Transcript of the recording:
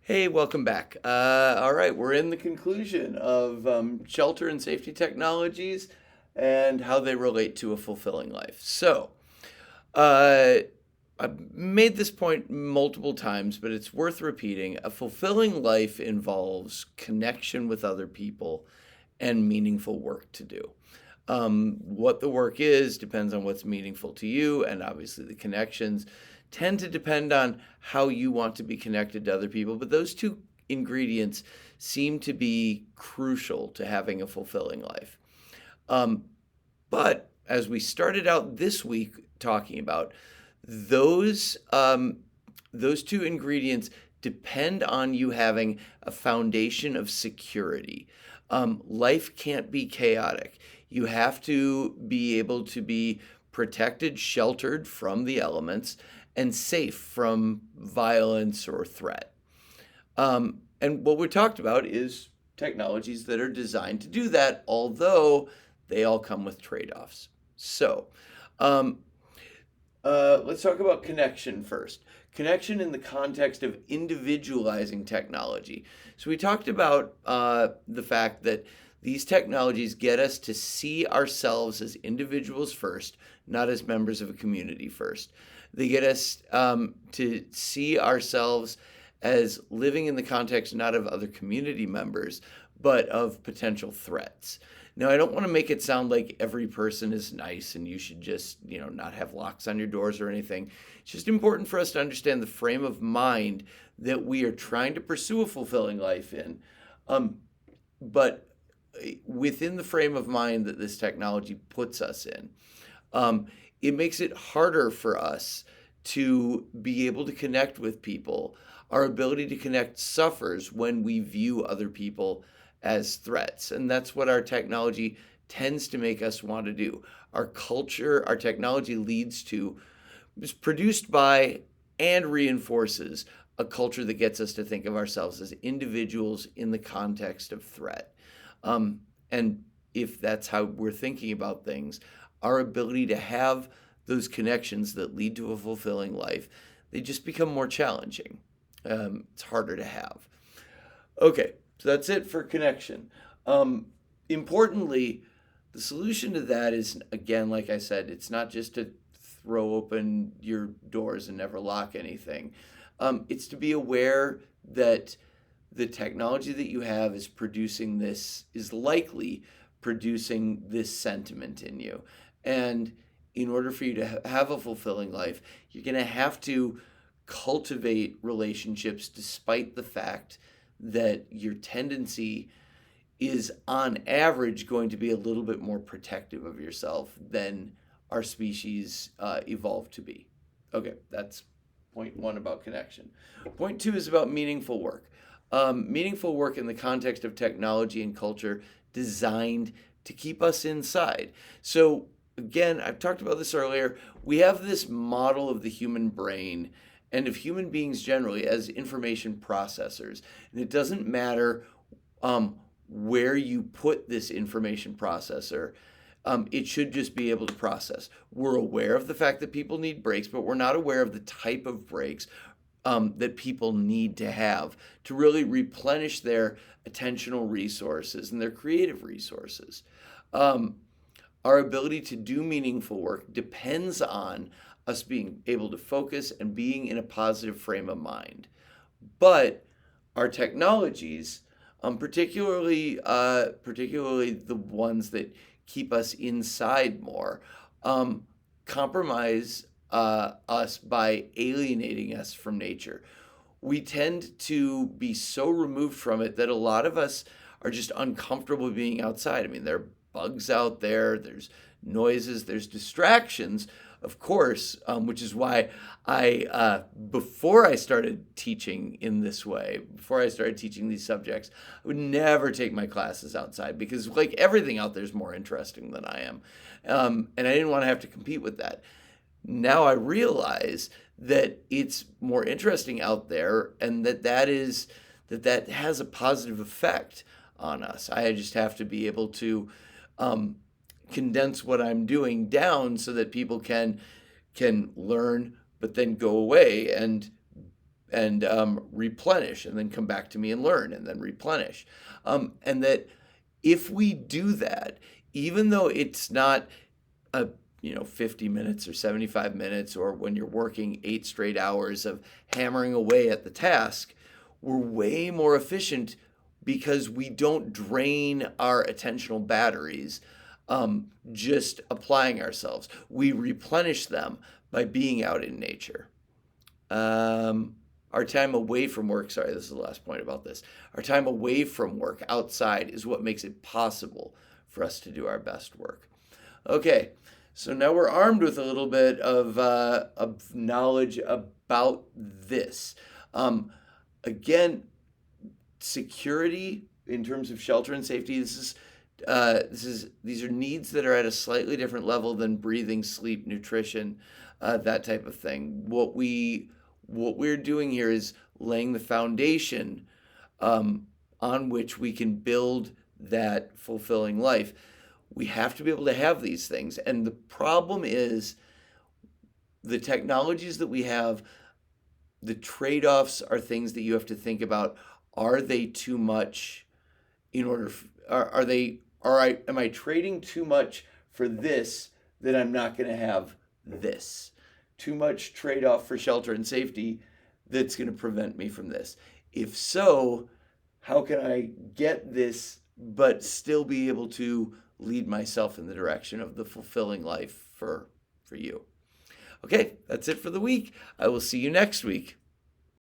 Hey, welcome back. All right, we're in the conclusion of shelter and safety technologies and how they relate to a fulfilling life. Uh, I've made this point multiple times, but it's worth repeating. A fulfilling life involves connection with other people and meaningful work to do. What the work is depends on what's meaningful to you, and obviously the connections tend to depend on how you want to be connected to other people. But those two ingredients seem to be crucial to having a fulfilling life. Um, but as we started out this week talking about, those those two ingredients depend on you having a foundation of security. Life can't be chaotic. You have to be able to be protected, sheltered from the elements, and safe from violence or threat. And what we talked about is technologies that are designed to do that, although they all come with trade offs. So, um, let's talk about connection first. Connection in the context of individualizing technology. So, we talked about the fact that these technologies get us to see ourselves as individuals first, not as members of a community first. They get us to see ourselves as living in the context not of other community members, but of potential threats. Now, I don't want to make it sound like every person is nice and you should just, not have locks on your doors or anything. It's just important for us to understand the frame of mind that we are trying to pursue a fulfilling life in. But within the frame of mind that this technology puts us in, it makes it harder for us to be able to connect with people. Our ability to connect suffers when we view other people as threats. And that's what our technology tends to make us want to do. Our culture, our technology leads to, is produced by, and reinforces a culture that gets us to think of ourselves as individuals in the context of threat. And if that's how we're thinking about things, our ability to have those connections that lead to a fulfilling life, they just become more challenging. It's harder to have. Okay, so that's it for connection. Importantly, the solution to that is, again, like I said, it's not just to throw open your doors and never lock anything. It's to be aware that the technology that you have is producing this, is likely producing this sentiment in you. And in order for you to have a fulfilling life, you're going to have to cultivate relationships despite the fact that your tendency is on average going to be a little bit more protective of yourself than our species evolved to be. Okay, that's point one about connection. Point two is about meaningful work. Meaningful work in the context of technology and culture designed to keep us inside. So again, I've talked about this earlier. We have this model of the human brain and of human beings generally as information processors. And it doesn't matter where you put this information processor, it should just be able to process. We're aware of the fact that people need breaks, but we're not aware of the type of breaks that people need to have to really replenish their attentional resources and their creative resources. Our ability to do meaningful work depends on us being able to focus and being in a positive frame of mind. But our technologies, particularly the ones that keep us inside more, compromise us by alienating us from nature. We tend to be so removed from it that a lot of us are just uncomfortable being outside. I mean, there are bugs out there, there's noises, there's distractions, of course, which is why before I started teaching in this way, before I started teaching these subjects, I would never take my classes outside because, like, everything out there is more interesting than I am. And I didn't want to have to compete with that. Now I realize that it's more interesting out there and that has a positive effect on us. I just have to be able to condense what I'm doing down so that people can learn, but then go away and replenish, and then come back to me and learn, and then replenish. And that if we do that, even though it's not a 50 minutes or 75 minutes, or when you're working 8 straight hours of hammering away at the task, we're way more efficient because we don't drain our attentional batteries just applying ourselves. We replenish them by being out in nature. Our time away from work, sorry, this is the last point about this. Our time away from work outside is what makes it possible for us to do our best work. Okay, so now we're armed with a little bit of knowledge about this. Again, security in terms of shelter and safety, these are needs that are at a slightly different level than breathing, sleep, nutrition, that type of thing. What we're doing here is laying the foundation on which we can build that fulfilling life. We have to be able to have these things. And the problem is the technologies that we have, the trade-offs are things that you have to think about. Are they too much in order, am I trading too much for this that I'm not going to have this? Too much trade-off for shelter and safety that's going to prevent me from this. If so, how can I get this but still be able to lead myself in the direction of the fulfilling life for you? Okay, that's it for the week. I will see you next week.